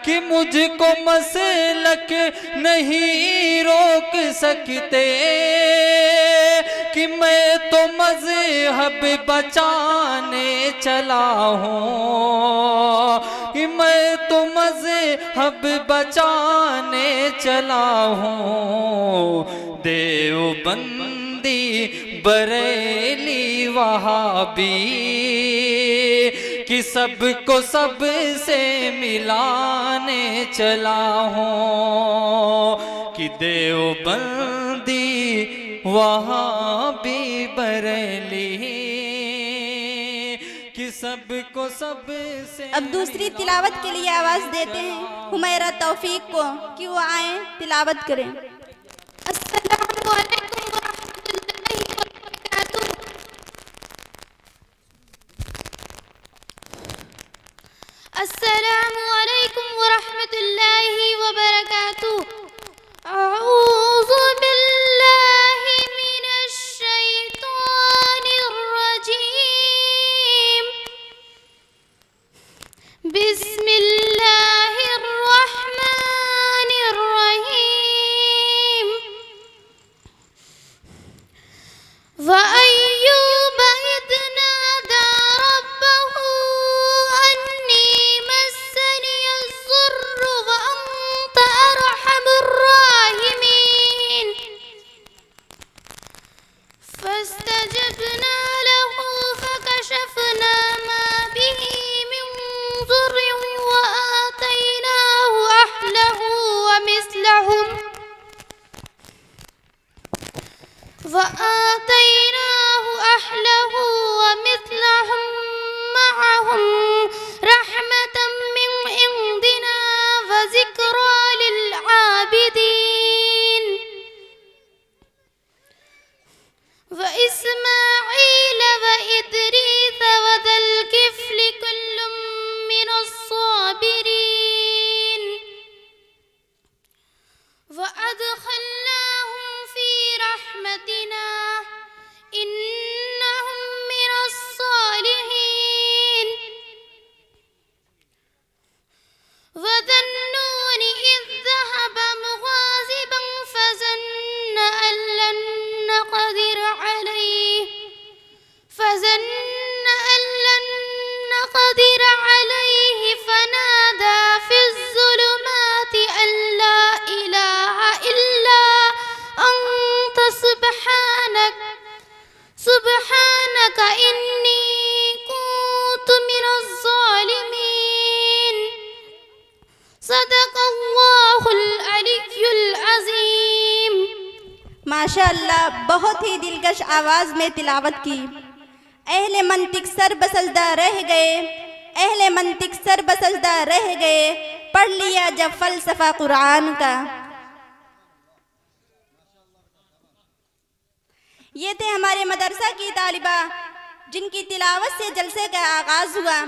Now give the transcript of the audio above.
कि मुझको मसलक नहीं रोक सकते, कि मैं तो मज़हब बचाने चला हूँ, कि मैं तो मज़हब बचाने चला हूँ। देवबंदी बरेली वहाबी कि सबको सब से मिलाने चला हूँ, कि देवबंदी वहाबी बरेली कि सबको सब से। अब दूसरी तिलावत के लिए आवाज़ देते हैं हुमैरा तौफीक को कि वो आए तिलावत करें। अस्सलामु अलैकुम व रहमतुल्लाहि व बरकातुहू। अस्सलामु अलैकुम व रहमतुल्लाहि व बरकातुहू। अऊज़ु बिल्लाहि मिनश शैतानिर रजीम। बिस्मिल्लाहिर रहमानिर रहीम। व अय्यूब इज़ नादा रब्बहू अन्नी मस्सनियज़्ज़ुर्रु व अन्त अरहमुर राहिमीन। फस्तजबना लहू फकशफना मा बिही मिन ज़ुर्रिन व आतैनाहु अहलहु व मिस्लहुम मअहुम रहमतम मिन इंदिना व ज़िक्रा लिल आबिदीन। व इस्माईल व इद्रीस व ज़ल किफ्ल कुल्लुम मिनस साबिरीन। व अदखलनाहुम फी रहमतिना इन्नहुम मिनस सालिहीन। व ज़न्नूनि इज़ ज़हब मुग़ाज़िबन फ़ज़न्न अन लन नक़दिर अलैहि फ़नादा फ़िज़्ज़ुलुमाति अन ला इलाहा इल्ला अंत सुब्हानक इन्नी कुन्तु मिनज़ ज़ालिमीन। सदक़ल्लाहुल अलिय्युल अज़ीम। माशाअल्लाह, बहुत ही दिलकश आवाज़ में तिलावत की। अहले मंतिक सर बसजदा रह गए, अहले मंतिक सर बसजदा रह गए, पढ़ लिया जब फ़लसफ़ा कुरान का। ये थे हमारे मदरसा की तालिबा जिनकी तिलावत से जलसे का आगाज़ हुआ।